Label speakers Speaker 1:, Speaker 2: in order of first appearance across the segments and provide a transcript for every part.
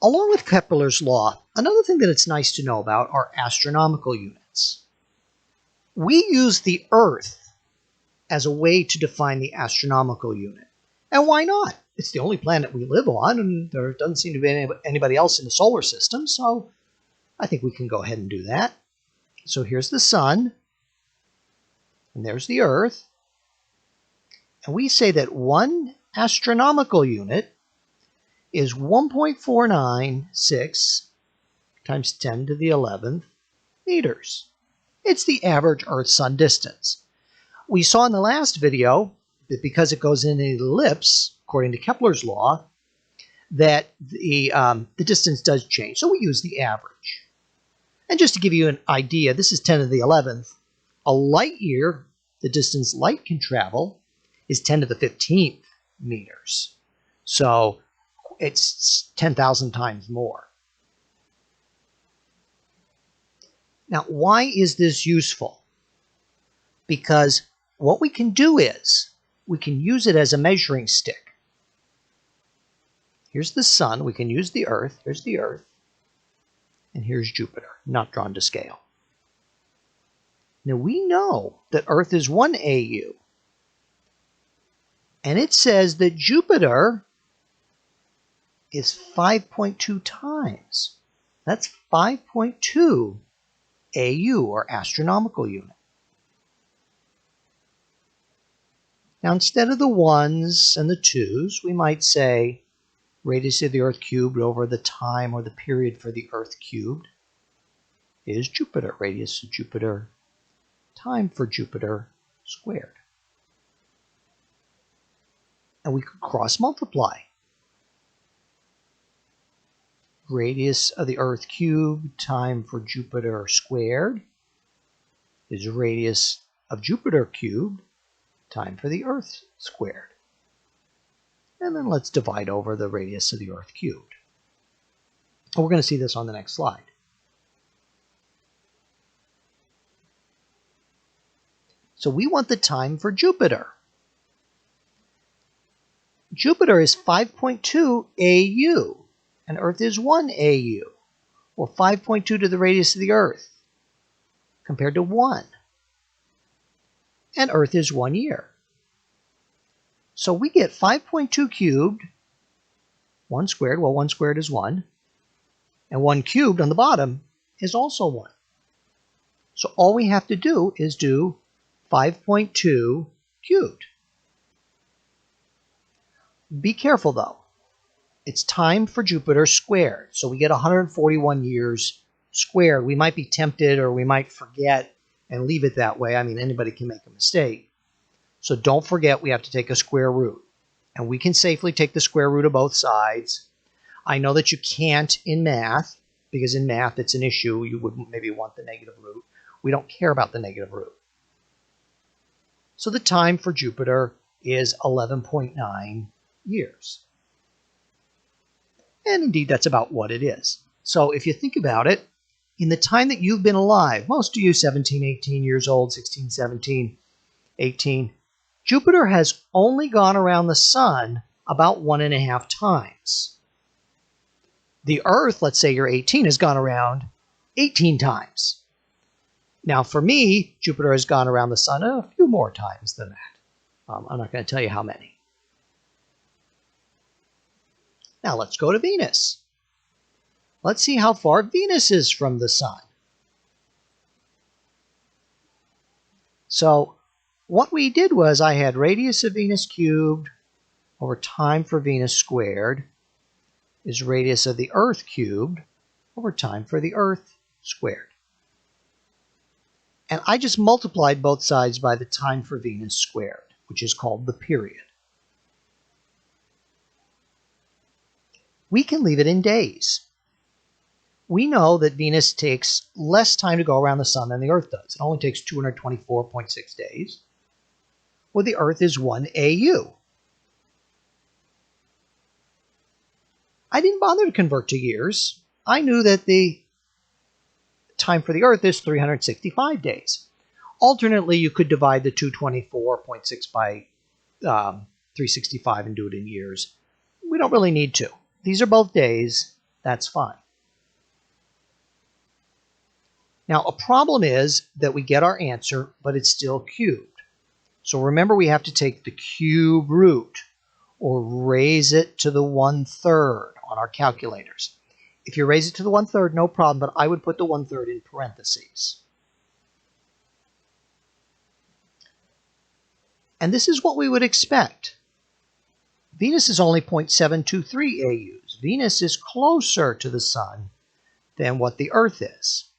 Speaker 1: Along with Kepler's law, another thing that it's nice to know about are astronomical units. We use the Earth as a way to define the astronomical unit. And why not? It's the only planet we live on, and there doesn't seem to be anybody else in the solar system, so I think we can go ahead and do that. So here's the sun, and there's the Earth. And we say that one astronomical unit is 1.496 times 10 to the 11th meters. It's the average Earth-Sun distance. We saw in the last video that because it goes in an ellipse, according to Kepler's law, that the distance does change. So we use the average. And just to give you an idea, this is 10 to the 11th. A light year, the distance light can travel, is 10 to the 15th meters. So it's 10,000 times more. Now, why is this useful? Because what we can do is we can use it as a measuring stick. Here's the sun. We can use the Earth. Here's the Earth. And here's Jupiter, not drawn to scale. Now, we know that Earth is 1 AU. And it says that Jupiter is 5.2 times. That's 5.2 AU, or astronomical unit. Now, instead of the 1s and the 2s, we might say radius of the Earth cubed over the time or the period for the Earth cubed is Jupiter. Radius of Jupiter, time for Jupiter squared. And we could cross multiply. Radius of the Earth cubed, time for Jupiter squared, is radius of Jupiter cubed, time for the Earth squared. And then let's divide over the radius of the Earth cubed. And we're going to see this on the next slide. So we want the time for Jupiter. Jupiter is 5.2 AU, and Earth is 1 AU, or 5.2 to the radius of the Earth, compared to 1. And Earth is 1 year. So we get 5.2 cubed, 1 squared, well, 1 squared is 1, and 1 cubed on the bottom is also 1. So all we have to do is do 5.2 cubed. Be careful, though. It's time for Jupiter squared. So we get 141 years squared. We might be tempted, or we might forget and leave it that way. I mean, anybody can make a mistake. So don't forget we have to take a square root. And we can safely take the square root of both sides. I know that you can't in math, because in math it's an issue. You would maybe want the negative root. We don't care about the negative root. So the time for Jupiter is 11.9 years. And indeed, that's about what it is. So if you think about it, in the time that you've been alive, most of you 17, 18 years old, 16, 17, 18, Jupiter has only gone around the sun about 1.5 times. The Earth, let's say you're 18, has gone around 18 times. Now for me, Jupiter has gone around the sun a few more times than that. I'm not going to tell you how many. Now let's go to Venus. Let's see how far Venus is from the sun. So what we did was I had radius of Venus cubed over time for Venus squared is radius of the Earth cubed over time for the Earth squared. And I just multiplied both sides by the time for Venus squared, which is called the period. We can leave it in days. We know that Venus takes less time to go around the sun than the Earth does. It only takes 224.6 days. Well, the Earth is 1 AU. I didn't bother to convert to years. I knew that the time for the Earth is 365 days. Alternately, you could divide the 224.6 by 365 and do it in years. We don't really need to. These are both days. That's fine. Now, a problem is that we get our answer, but it's still cubed. So remember, we have to take the cube root or raise it to the 1/3 on our calculators. If you raise it to the 1/3, no problem, but I would put the 1/3 in parentheses. And this is what we would expect. Venus is only 0.723 AUs. Venus is closer to the sun than what the Earth is.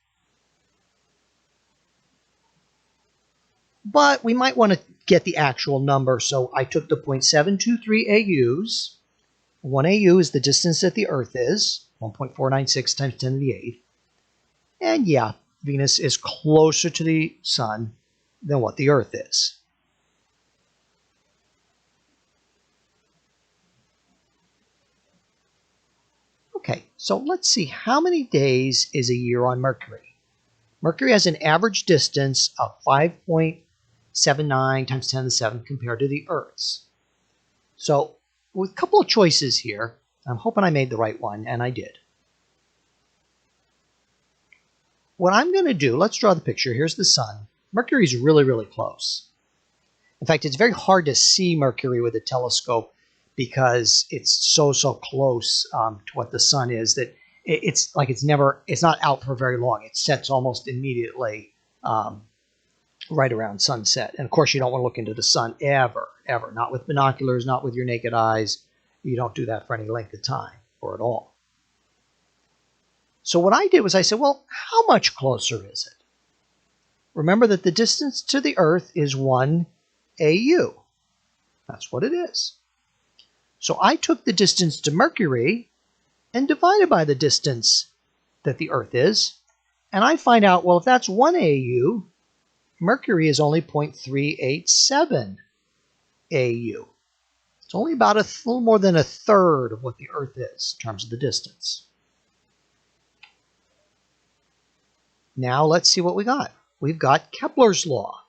Speaker 1: But we might want to get the actual number, so I took the 0.723 AUs. 1 AU is the distance that the Earth is, 1.496 times 10 to the 8th. And yeah, Venus is closer to the sun than what the Earth is. Okay, so let's see, how many days is a year on Mercury? Mercury has an average distance of 5.79 times 10 to the 7th compared to the Earth's. So with a couple of choices here, I'm hoping I made the right one, and I did. What I'm going to do, let's draw the picture. Here's the sun. Mercury's really, really close. In fact, it's very hard to see Mercury with a telescope because it's so close to what the sun is that it's not out for very long. It sets almost immediately right around sunset. And of course, you don't want to look into the sun ever, not with binoculars, not with your naked eyes. You don't do that for any length of time or at all. So what I did was I said, well, how much closer is it? Remember that the distance to the Earth is 1 AU. That's what it is. So I took the distance to Mercury and divided by the distance that the Earth is, and I find out, well, if that's 1 AU, Mercury is only 0.387 AU. It's only about a little more than 1/3 of what the Earth is in terms of the distance. Now let's see what we got. We've got Kepler's law.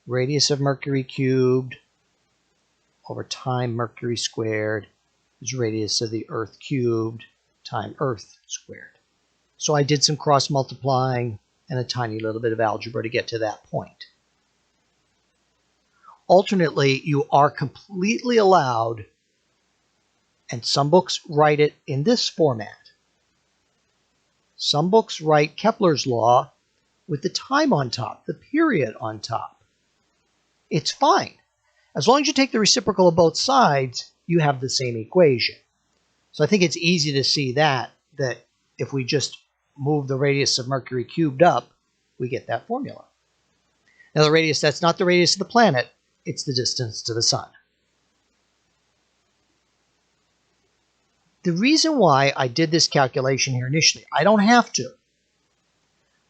Speaker 1: Radius of Mercury cubed over time Mercury squared is radius of the Earth cubed time Earth squared. So I did some cross multiplying and a tiny little bit of algebra to get to that point. Alternately, you are completely allowed, and some books write it in this format. Some books write Kepler's law with the time on top, the period on top. It's fine. As long as you take the reciprocal of both sides, you have the same equation. So I think it's easy to see that if we just move the radius of Mercury cubed up, we get that formula. Now the radius, that's not the radius of the planet, it's the distance to the sun. The reason why I did this calculation here initially, I don't have to.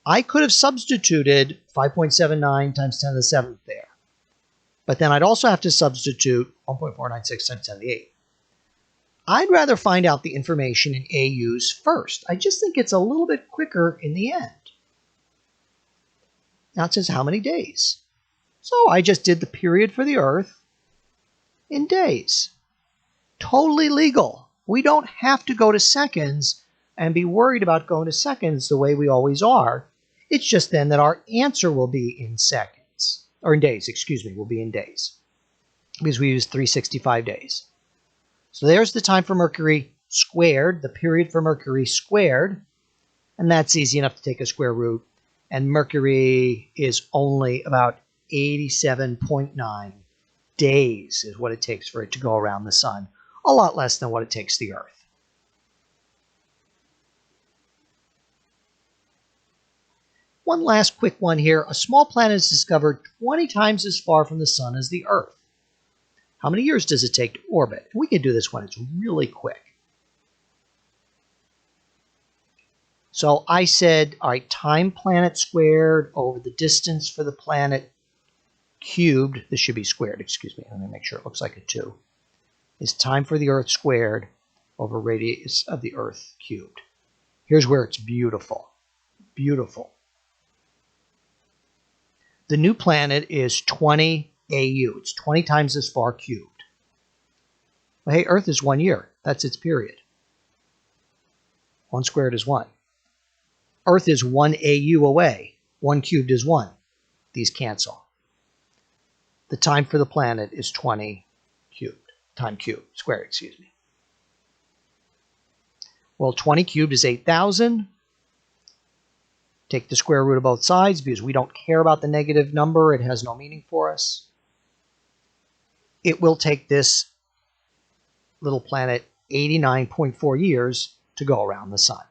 Speaker 1: I could have substituted 5.79 times 10 to the 7th there. But then I'd also have to substitute 1.496 times 10 to the 8th. I'd rather find out the information in AUs first. I just think it's a little bit quicker in the end. Now it says how many days. So I just did the period for the Earth in days. Totally legal. We don't have to go to seconds and be worried about going to seconds the way we always are. It's just then that our answer will be in seconds. Or in days, excuse me, will be in days. Because we use 365 days. So there's the time for Mercury squared, the period for Mercury squared. And that's easy enough to take a square root. And Mercury is only about 87.9 days is what it takes for it to go around the sun. A lot less than what it takes the Earth. One last quick one here. A small planet is discovered 20 times as far from the sun as the Earth. How many years does it take to orbit? We can do this one. It's really quick. So I said, all right, time planet squared over the distance for the planet cubed. This should be squared, excuse me. Let me make sure it looks like a 2. Is time for the Earth squared over radius of the Earth cubed. Here's where it's beautiful. Beautiful. The new planet is 20 AU. It's 20 times as far cubed. Well, hey, Earth is 1 year. That's its period. 1 squared is 1. Earth is 1 AU away. 1 cubed is 1. These cancel. The time for the planet is 20 cubed. Time cubed. Squared, excuse me. Well, 20 cubed is 8,000. Take the square root of both sides because we don't care about the negative number. It has no meaning for us. It will take this little planet 89.4 years to go around the sun.